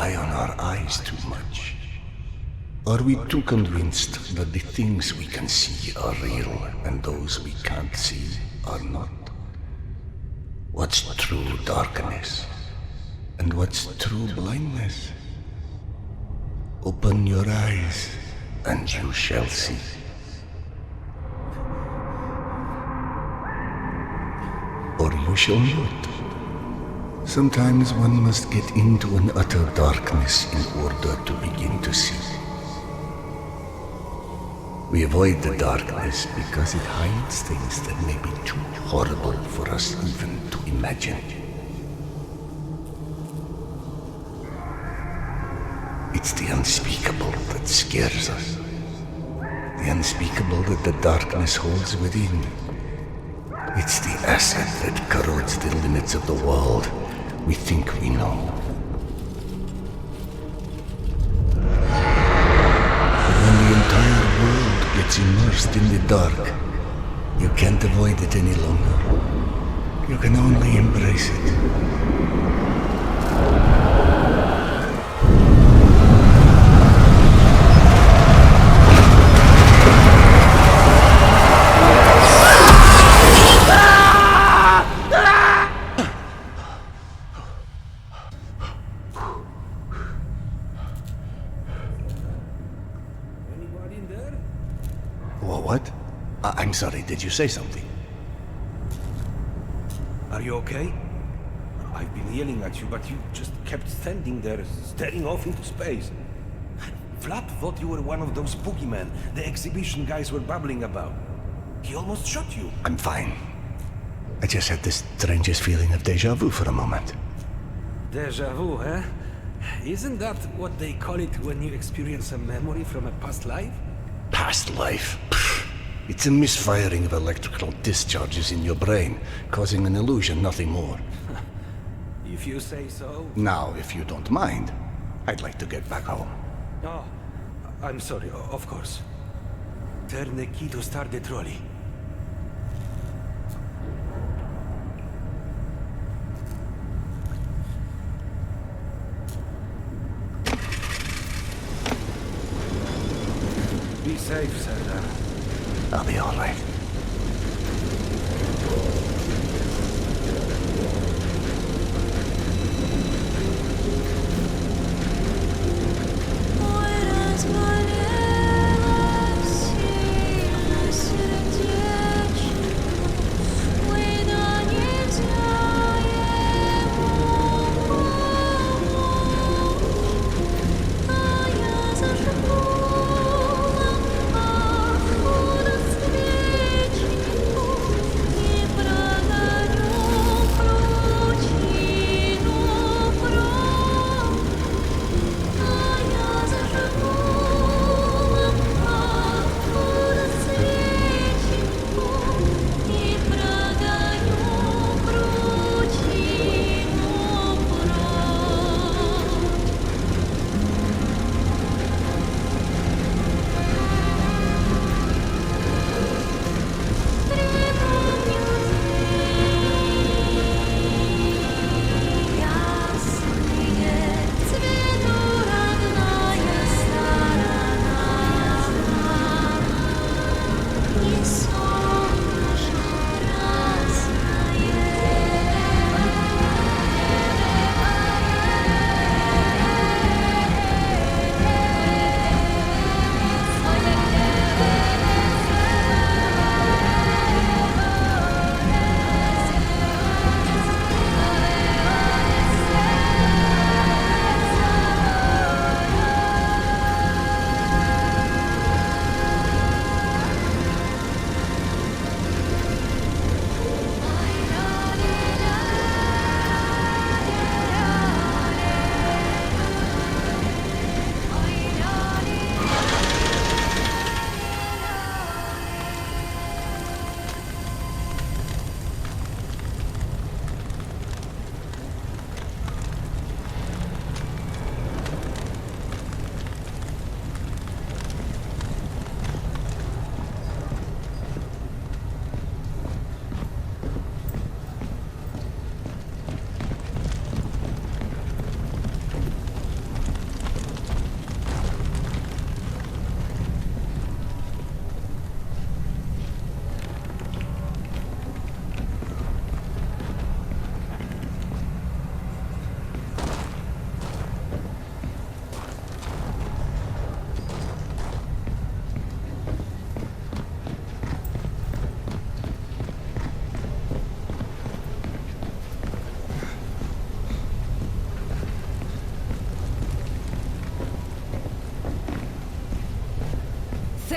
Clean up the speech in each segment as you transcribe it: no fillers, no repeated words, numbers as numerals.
rely on our eyes too much? Are we too convinced that the things we can see are real and those we can't see are not? What's true darkness and what's true blindness? Open your eyes and you shall see. Or you shall not. Sometimes one must get into an utter darkness in order to begin to see. We avoid the darkness because it hides things that may be too horrible for us even to imagine. It's the unspeakable that scares us. The unspeakable that the darkness holds within. It's the acid that corrodes the limits of the world we think we know. But when the entire world gets immersed in the dark, you can't avoid it any longer. You can only embrace it. What? I'm sorry, did you say something? Are you okay? I've been yelling at you, but you just kept standing there, staring off into space. Vlad thought you were one of those boogeymen the exhibition guys were babbling about. He almost shot you. I'm fine. I just had this strangest feeling of déjà vu for a moment. Déjà vu, huh? Isn't that what they call it when you experience a memory from a past life? Past life? It's a misfiring of electrical discharges in your brain, causing an illusion, nothing more. If you say so. Now, if you don't mind, I'd like to get back home. Oh, I'm sorry, of course. Turn the key to start the trolley. Be safe, Serdar. I'll be all right.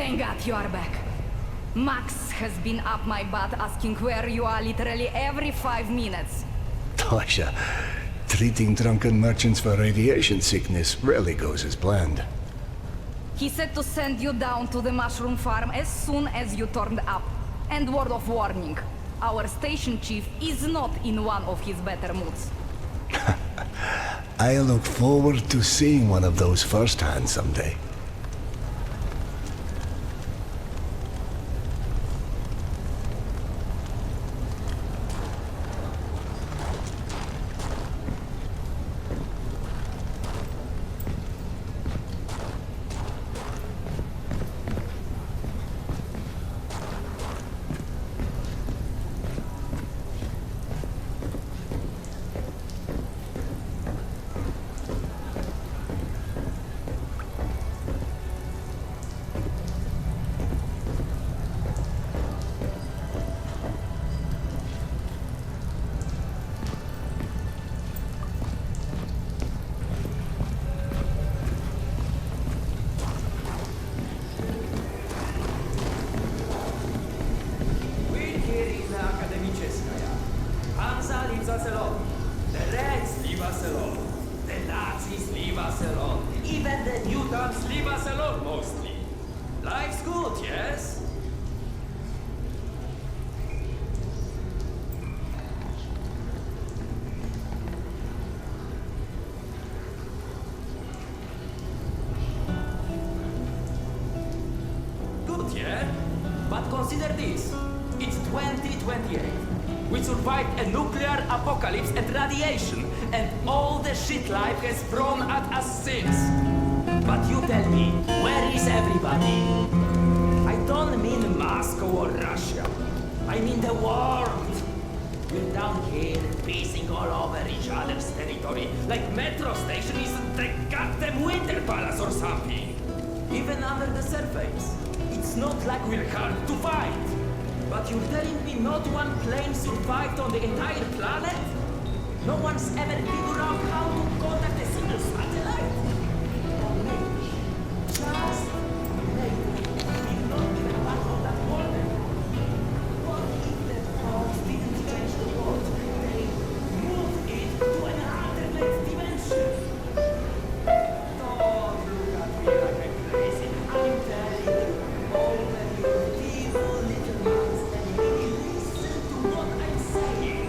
Thank God you are back. Max has been up my butt asking where you are literally every 5 minutes. Tasha, treating drunken merchants for radiation sickness rarely goes as planned. He said to send you down to the mushroom farm as soon as you turned up. And word of warning, our station chief is not in one of his better moods. I look forward to seeing one of those firsthand someday. Even the Newtons leave us alone mostly. Life's good, yes? Good, yeah? But consider this. It's 2028. We survived a nuclear apocalypse and radiation, and all the shit life has thrown at us since. But you tell me, where is everybody? I don't mean Moscow or Russia. I mean the world. We're down here, pacing all over each other's territory, like metro station is the goddamn Winter Palace or something. Even under the surface, it's not like we're hard to fight. But you're telling me not one plane survived on the entire planet? No one's ever figured out how to contact a single satellite? Or maybe, just maybe, we're not even part of that order. What if the gods didn't change the world? They moved it to an alternate dimension. Don't look at me like I'm crazy. I'm telling you, all the evil little minds that really listen to what I'm saying.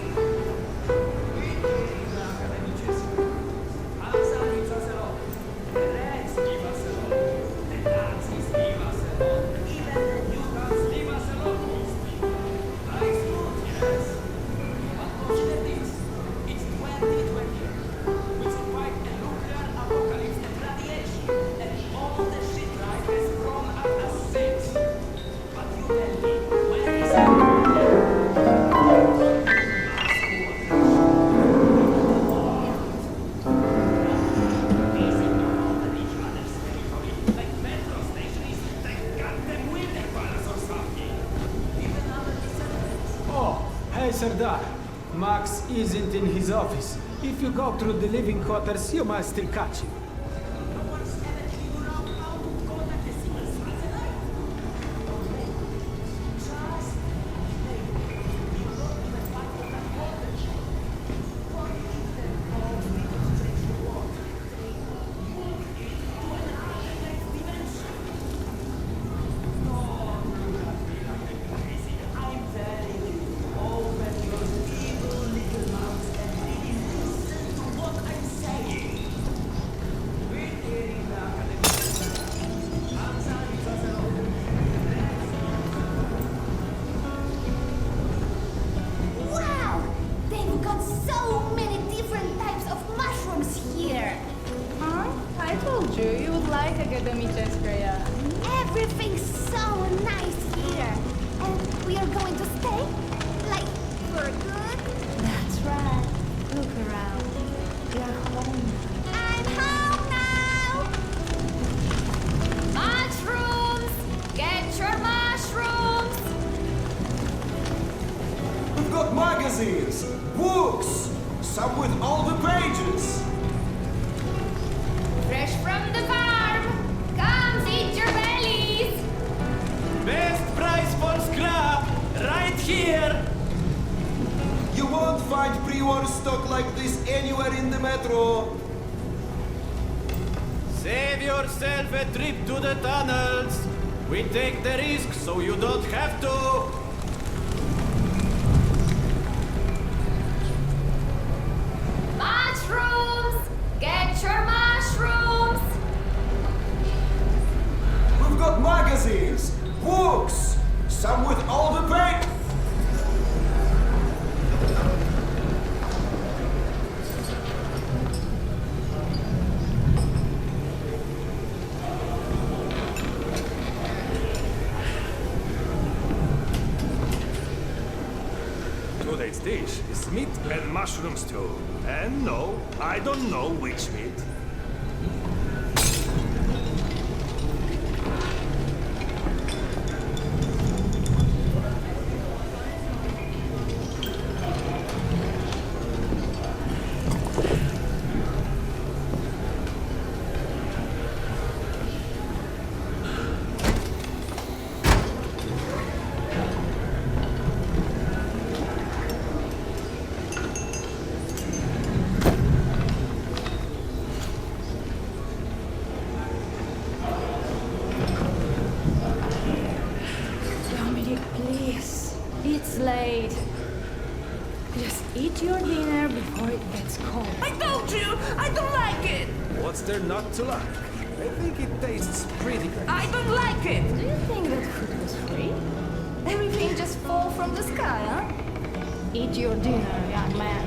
Hey, Sardar. Max isn't in his office. If you go through the living quarters, you might still catch him. Wow! They've got so many different types of mushrooms here. Huh? I told you, you would like Akademicheskaya. Everything's so nice here. And we are going to stay? Like, for good? That's right. Look around. You're home. I'm home now! Mushrooms! Get your mushrooms! We've got magazines, books, some with all the pages. Fresh from the farm! Come feed your bellies! Best price for scrap, right here! You won't find pre-war stock like this anywhere in the metro. Save yourself a trip to the tunnels. We take the risk so you don't have to. Mushrooms! Get your mushrooms! We've got magazines, books, some with all the paint. Today's dish is meat and mushroom stew. And no, I don't know which meat. Dominic, please. It's late. Just eat your dinner before it gets cold. I told you! I don't like it! What's there not to like? I think it tastes pretty good. I don't like it! Do you think that food was free? Everything just fall from the sky, huh? Eat your dinner, young man.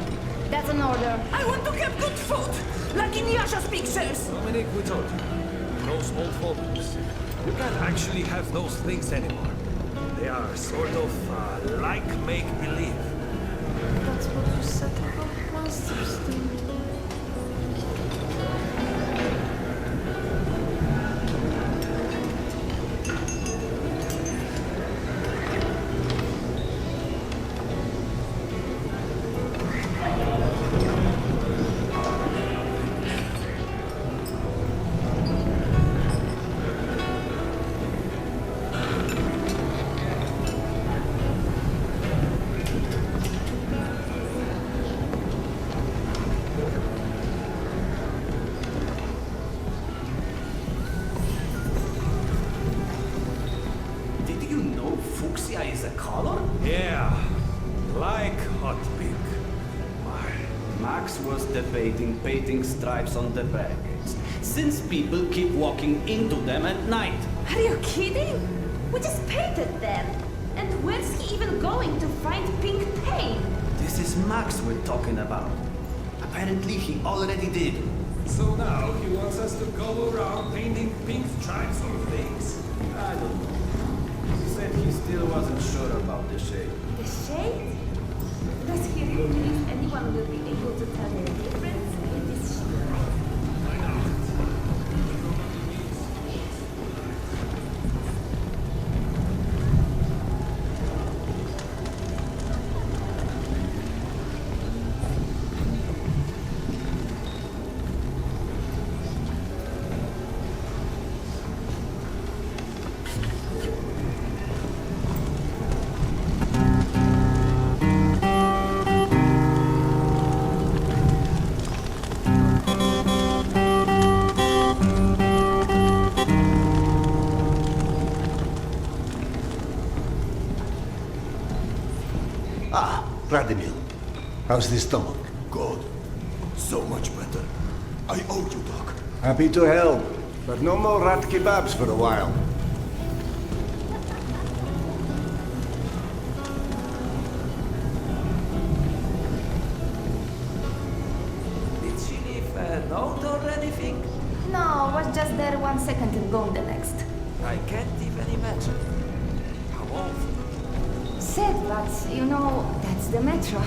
That's an order. I want to have good food, like in Yasha's pictures. Dominic, we told you. Those old photos. You can't actually have those things anymore. They are sort of like make-believe. That's what you said about monsters, didn't you? Did you know fuchsia is a color? Yeah, like hot pink. My. Max was debating painting stripes on the barricades, since people keep walking into them at night. Are you kidding? We just painted them. And where's he even going to find pink paint? This is Max we're talking about. Apparently he already did. So now he wants us to go around painting pink stripes on things. I don't know. He said he still wasn't sure about the shade. The shade? Does he really believe anyone will be able to tell the difference in this shade? Ah, Vladimir. How's the stomach? God, so much better. I owe you, Doc. Happy to help, but no more rat kebabs for a while. Did she leave a note or anything? No, was just there 1 second and gone the next. I can't even imagine. How awful. Sad, but you know, that's the metro.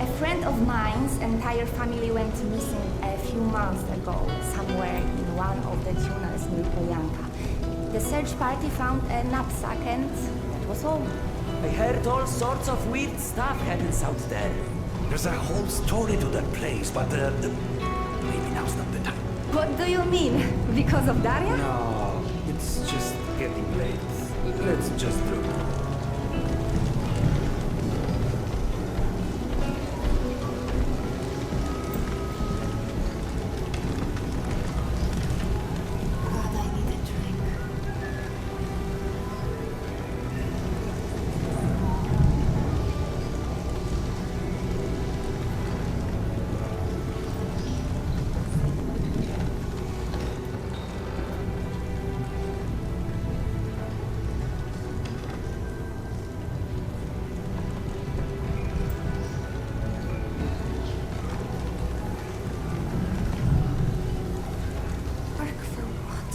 A friend of mine's entire family went missing a few months ago, somewhere in one of the tunnels near Pojanka. The search party found a knapsack and that was all. I heard all sorts of weird stuff happens out there. There's a whole story to that place, but maybe now's not the time. What do you mean? Because of Daria? No, it's just getting late. Let's just drop. God, I need a drink. Work for what?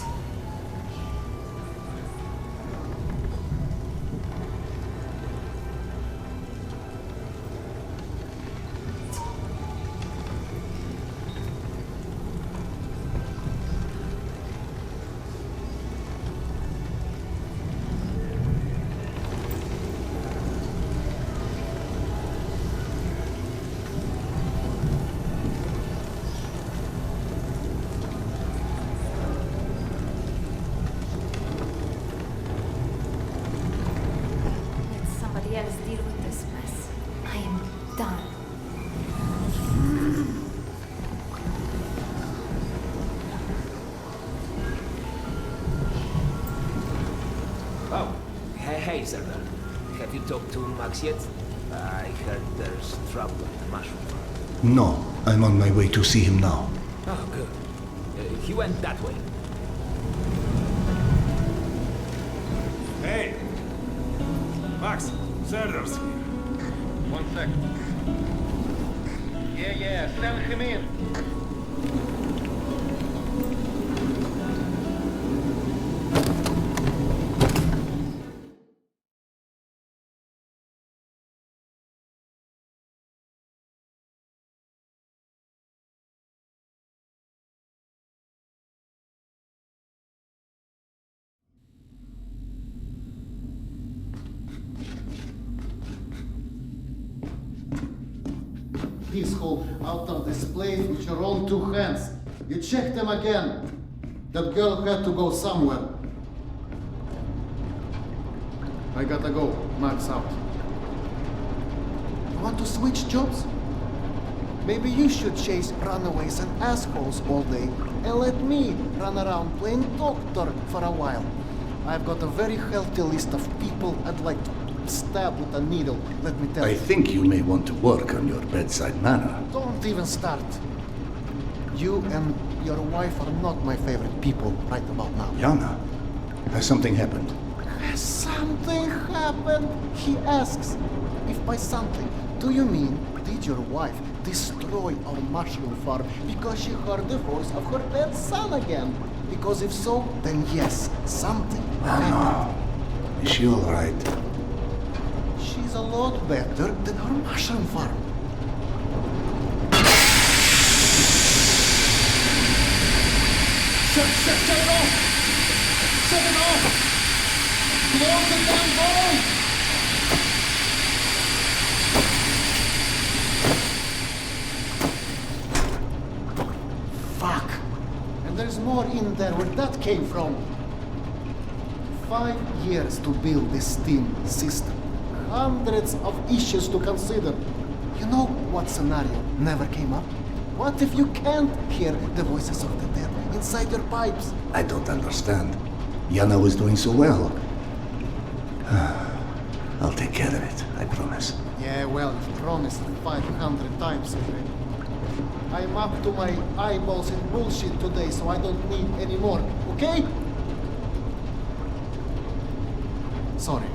Let somebody else deal with this mess. I am done. Oh, hey, Serdar. Have you talked to Max yet? I heard there's trouble at the mushroom farm. No, I'm on my way to see him now. Oh, good. He went that way. Hey! Max, Serdar's here. One sec. Yeah, send him in. Please hold out of this place with your own two hands. You check them again. That girl had to go somewhere. I gotta go. Max out. You want to switch jobs? Maybe you should chase runaways and assholes all day and let me run around playing doctor for a while. I've got a very healthy list of people I'd like to stab with a needle, let me tell I you. think you may want to work on your bedside manner. Don't even start. You and your wife are not my favorite people right about now. Yana, has something happened? Has something happened? He asks. If by something, do you mean did your wife destroy our mushroom farm because she heard the voice of her dead son again? Because if so, then yes, something happened. No. Is she all right? She's a lot better than her mushroom farm. Shut it off! Shut it off! Close the damn door! Fuck! And there's more in there where that came from. 5 years to build this steam system. Hundreds of issues to consider. You know what scenario never came up? What if you can't hear the voices of the dead inside your pipes? I don't understand. Yana was doing so well. I'll take care of it, I promise. Yeah, well, you've promised 500 times already. I'm up to my eyeballs in bullshit today, so I don't need any more, okay? Sorry.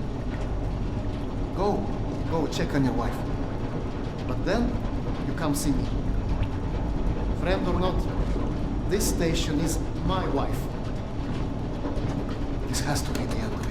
Go check on your wife. But then, you come see me. Friend or not, this station is my wife. This has to be the end of it.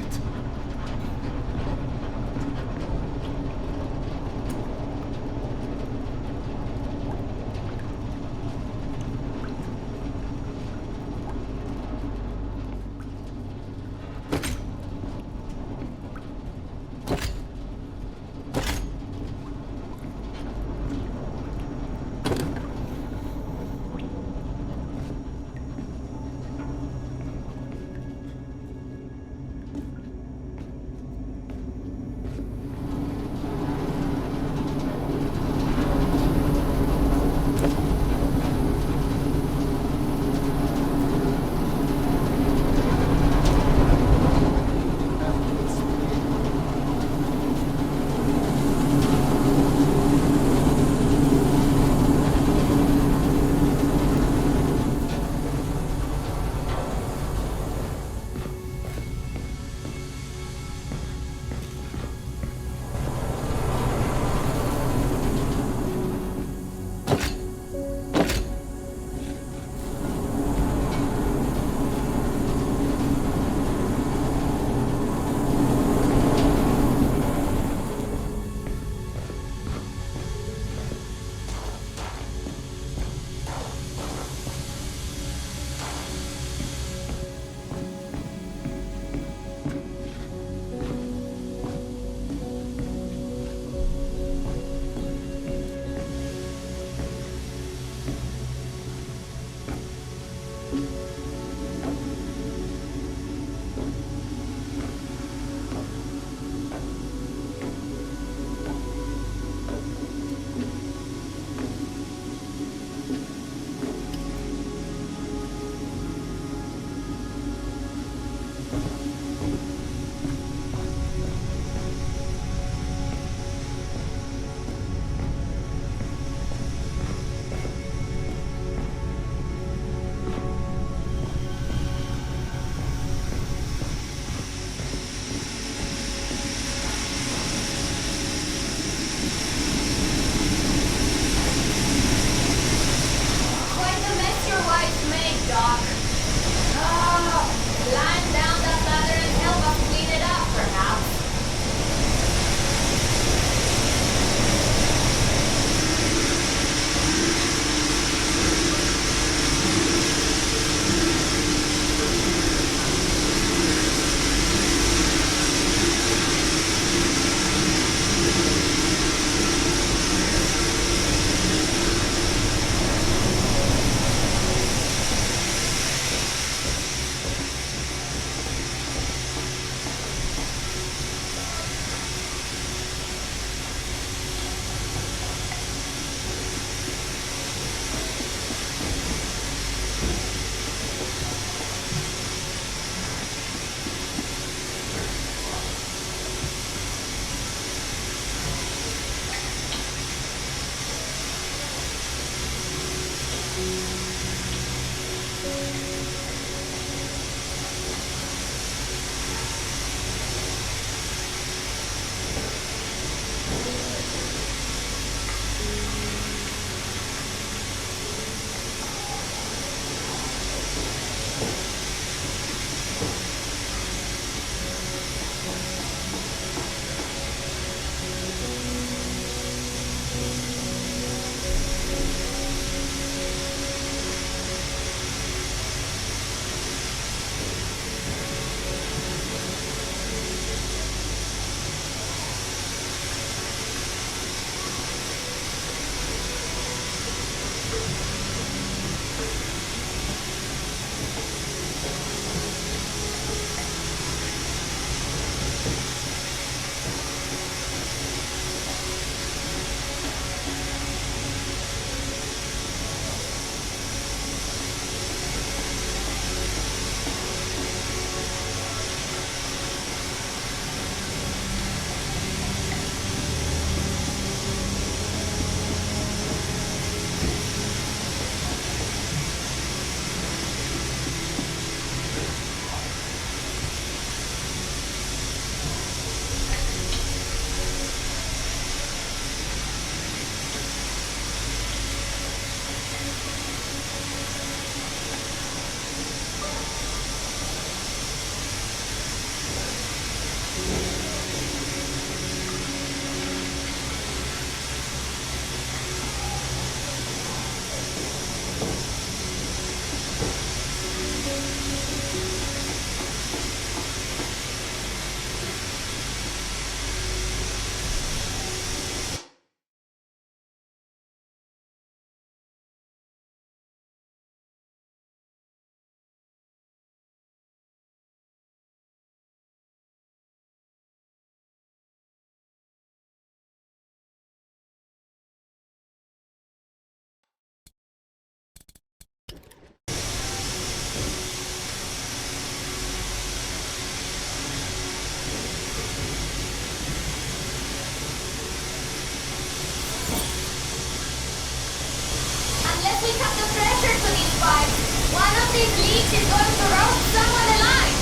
these leaks is going to roast someone alive!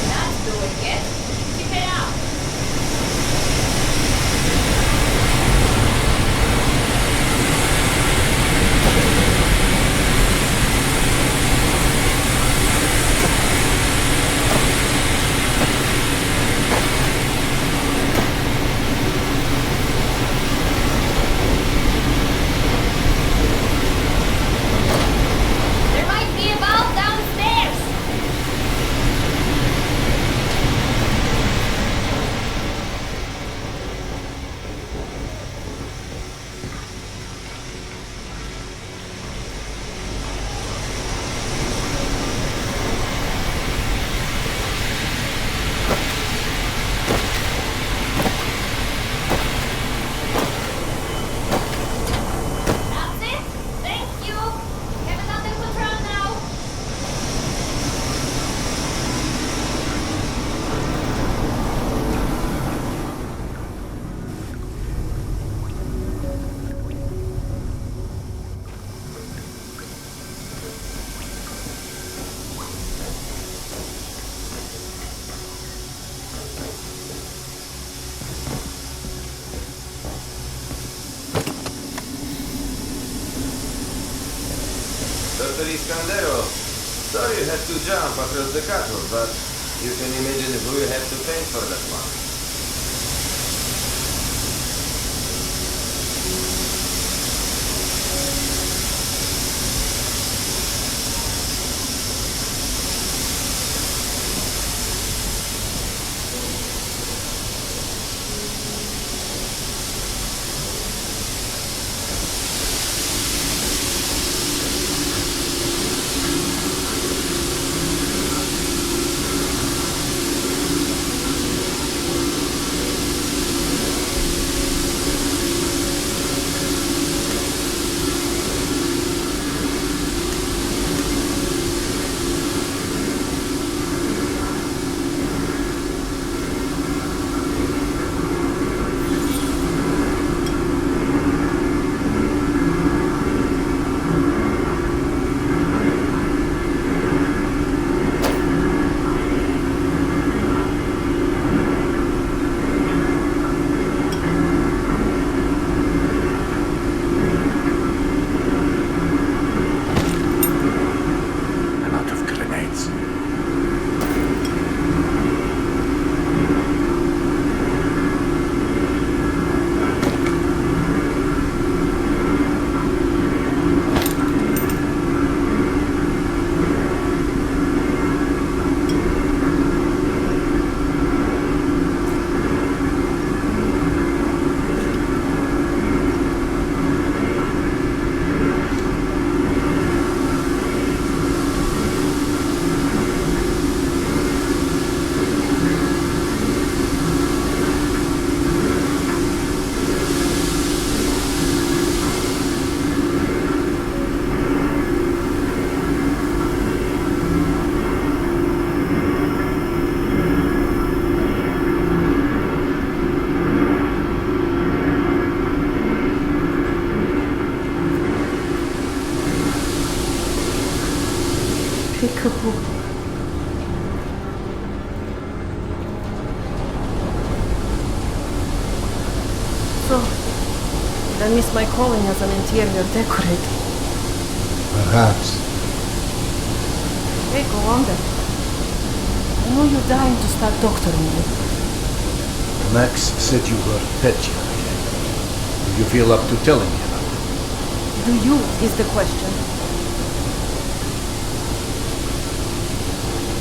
That's doing it. Keep it up. There might be a valve downstairs. That's it. Thank you. Have it under control now. Dr. Iskandero, sorry you had to jump across the catwalk, but you can imagine who you had to thank for that one. I'm out of grenades. Pick a book. So, did I miss my calling as an interior decorator? Perhaps. Hey, go on then. I know you're dying to start doctoring me. Max said you were Petya again. Do you feel up to telling me about it? Do you is the question.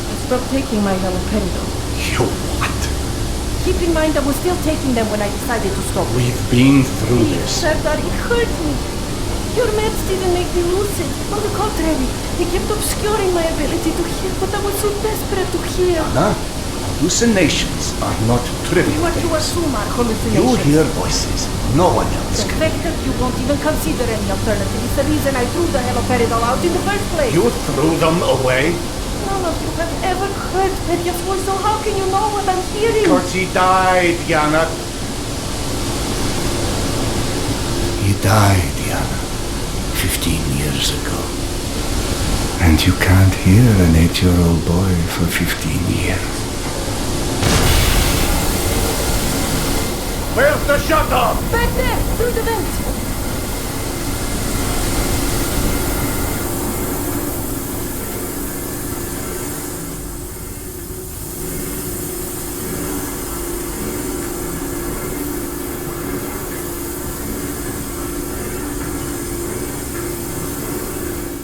I stopped taking my haloperidol. You what? Keep in mind I was still taking them when I decided to stop. We've been through Please, this. Serdar, it hurt me. Your meds didn't make me lucid. On the contrary, they kept obscuring my ability to hear, but I was so desperate to hear. Anna, Hallucinations are not trivial What you things. assume are You hallucinations. hear voices. No one else The can. fact that you won't even consider any alternative is the reason I threw the haloperidol out in the first place. You threw them away? None of you have ever heard Petya's voice, so how can you know what I'm hearing? Because he died, Yana. He died, Yana. 15 years ago. And you can't hear an 8-year-old boy for 15 years. Where's the shut-off? Back there, through the vent.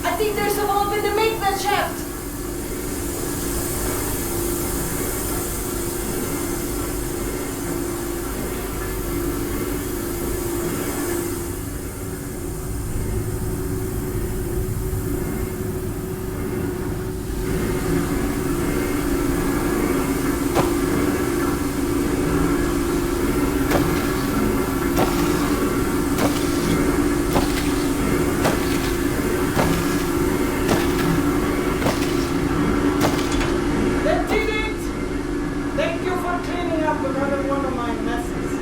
I think there's a valve in the maintenance shaft. That did it! Thank you for cleaning up another one of my messes.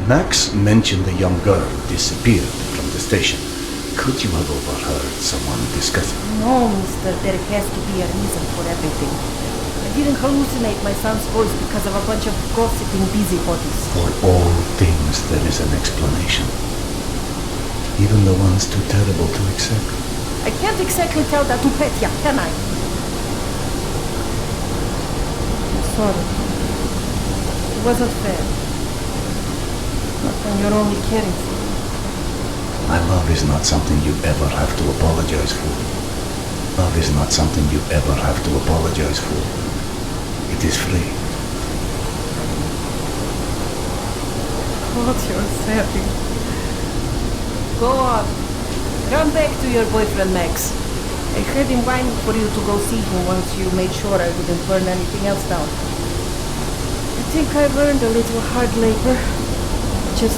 Max mentioned the young girl disappeared from the station. Could you have overheard someone discussing? No, mister, there has to be a reason for everything. I didn't hallucinate my son's voice because of a bunch of gossiping busybodies. For all things there is an explanation. Even the ones too terrible to accept. I can't exactly tell that to Petya, can I? I'm sorry. It wasn't fair. Not when you're only caring for me. My love is not something you ever have to apologize for. Love is not something you ever have to apologize for. It is free. What you're saying. Go on. Run back to your boyfriend, Max. I had him whining for you to go see him once you made sure I wouldn't burn anything else down. I think I've earned a little hard labor. Just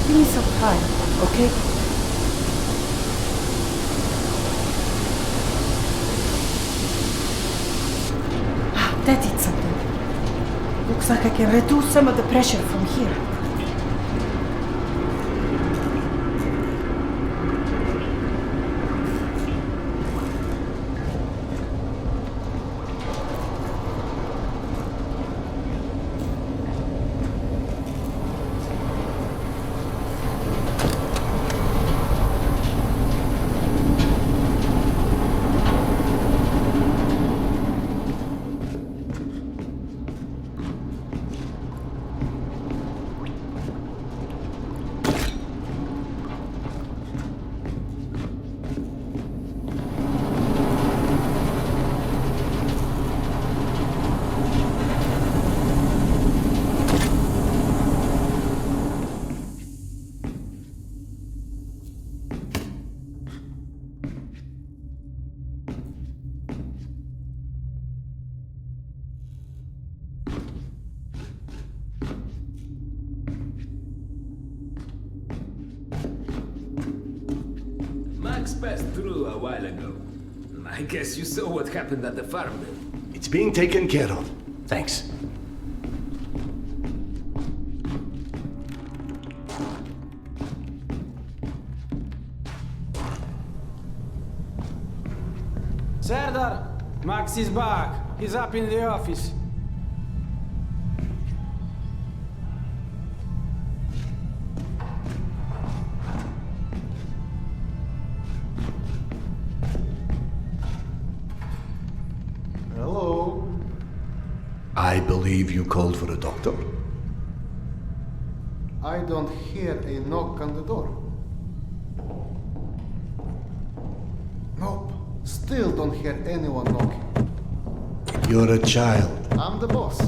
give me some time, okay? That did something. Looks like I can reduce some of the pressure from here. Max passed through a while ago. I guess you saw what happened at the farm then. It's being taken care of. Thanks. Serdar, Max is back. He's up in the office. I believe you called for a doctor. I don't hear a knock on the door. Nope. Still don't hear anyone knocking. You're a child. I'm the boss.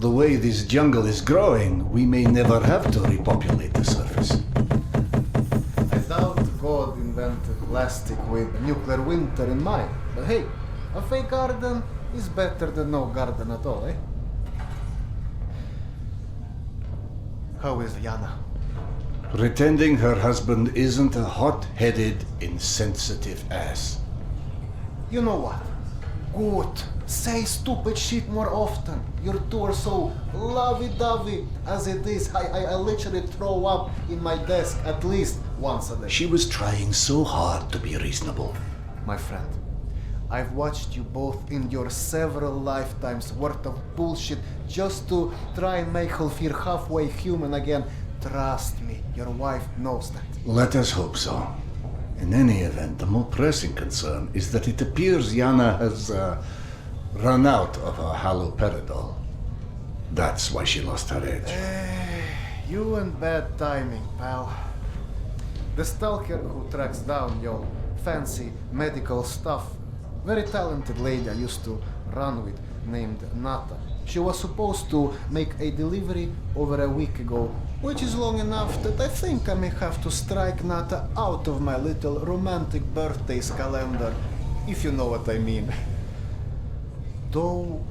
The way this jungle is growing, we may never have to repopulate the surface. I doubt God invented plastic with nuclear winter in mind. But hey, a fake garden is better than no garden at all, eh? How is Yana? Pretending her husband isn't a hot-headed, insensitive ass. You know what? Good. Say stupid shit more often. Your two are so lovey-dovey as it is. I literally throw up in my desk at least once a day. She was trying so hard to be reasonable. My friend, I've watched you both endure several lifetimes worth of bullshit just to try and make her feel halfway human again. Trust me, your wife knows that. Let us hope so. In any event, the more pressing concern is that it appears Yana has run out of her haloperidol. That's why she lost her edge. You and bad timing, pal. The stalker who tracks down your fancy medical stuff, very talented lady I used to run with named Nata. She was supposed to make a delivery over a week ago, which is long enough that I think I may have to strike Nata out of my little romantic birthdays calendar, if you know what I mean. Though,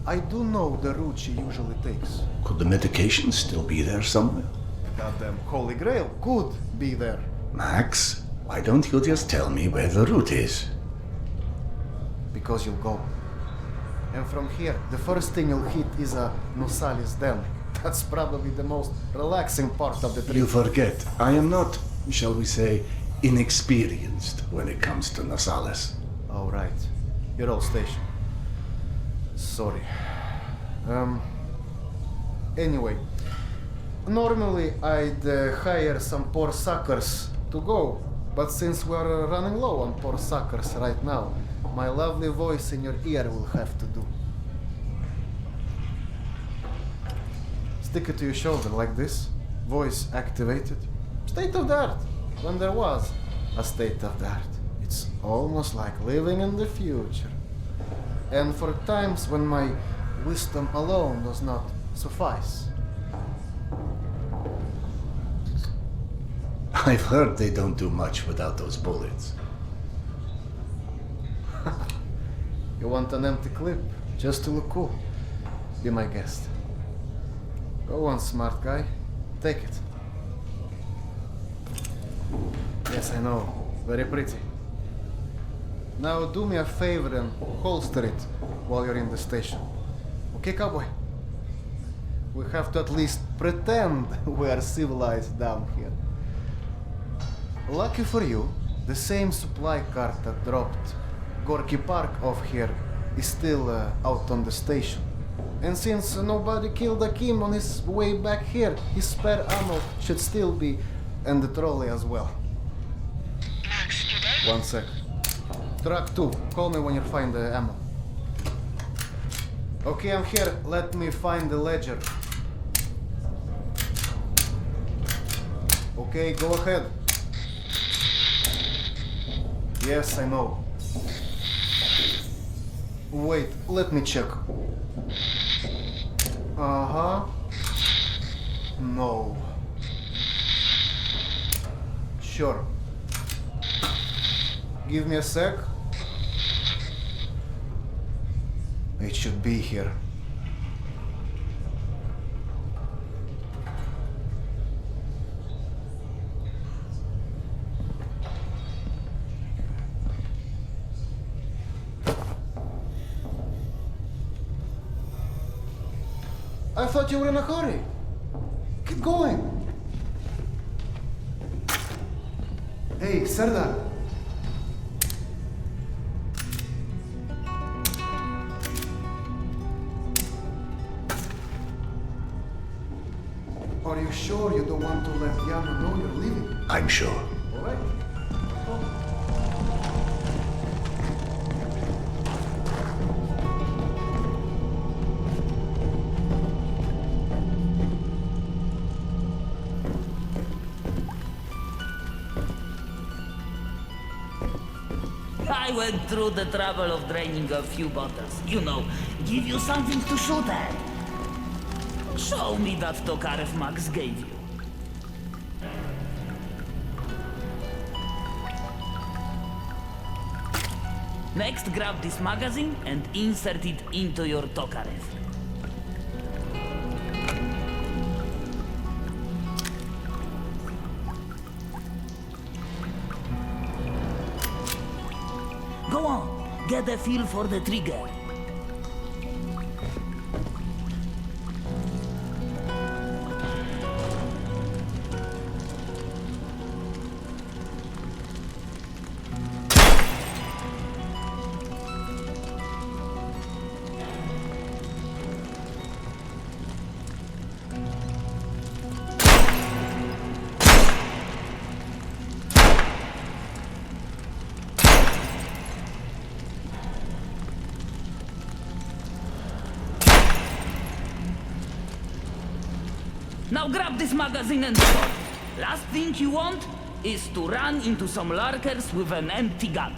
I do know the route she usually takes. Could the medication still be there somewhere? Goddamn Holy Grail could be there. Max, why don't you just tell me where the route is? Because you'll go. And from here, the first thing you'll hit is a Nusali's den. That's probably the most relaxing part of the trip. You forget, I am not, shall we say, inexperienced when it comes to Nasales. Oh, right. You're all stationed. Sorry. Anyway, normally I'd hire some poor suckers to go, but since we're running low on poor suckers right now, my lovely voice in your ear will have to do. Stick it to your shoulder like this, voice activated. State of the art, when there was a state of the art. It's almost like living in the future. And for times when my wisdom alone does not suffice. I've heard they don't do much without those bullets. You want an empty clip, just to look cool? Be my guest. Go on, smart guy. Take it. Yes, I know. Very pretty. Now do me a favor and holster it while you're in the station. Okay, cowboy? We have to at least pretend we are civilized down here. Lucky for you, the same supply cart that dropped Gorky Park off here is still out on the station. And since nobody killed Akim on his way back here, his spare ammo should still be in the trolley as well. 1 sec. Truck 2, call me when you find the ammo. Okay, I'm here. Let me find the ledger. Okay, go ahead. Yes, I know. Wait, let me check. Uh-huh. No. Sure. Give me a sec. It should be here. I thought you were in a hurry. Keep going. Hey, Serdar. Are you sure you don't want to let Diana know you're leaving? I'm sure. All right. I went through the trouble of draining a few bottles. You know, give you something to shoot at. Show me that Tokarev Max gave you. Next, grab this magazine and insert it into your Tokarev. Go on, get a feel for the trigger. Now grab this magazine and stop. Last thing you want is to run into some lurkers with an empty gun.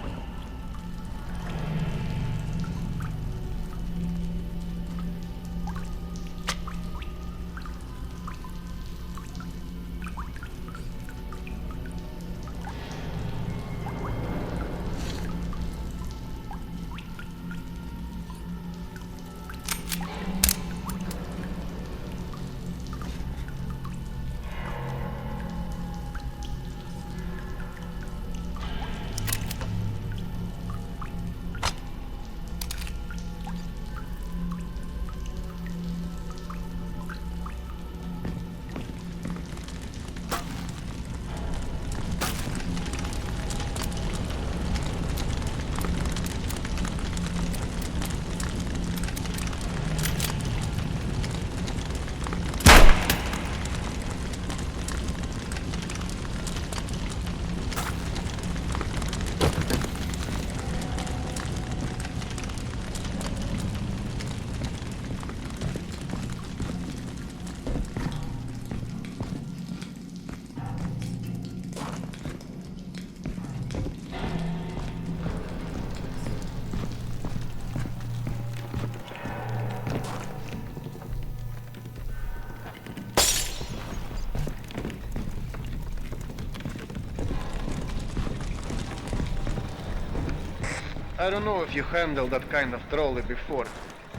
I don't know if you handled that kind of trolley before,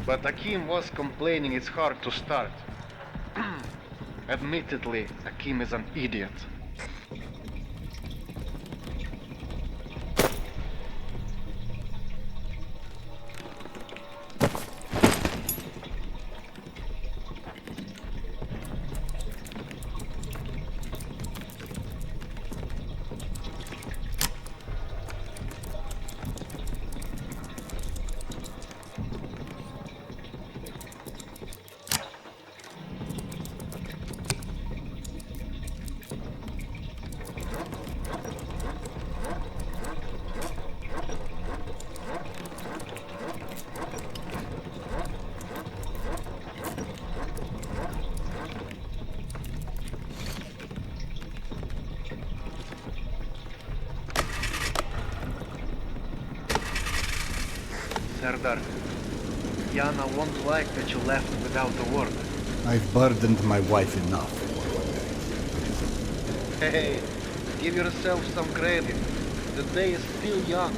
but Akim was complaining it's hard to start. Admittedly, Akim is an idiot. Serdar, Yana won't like that you left without a word. I've burdened my wife enough. Hey, give yourself some credit. The day is still young.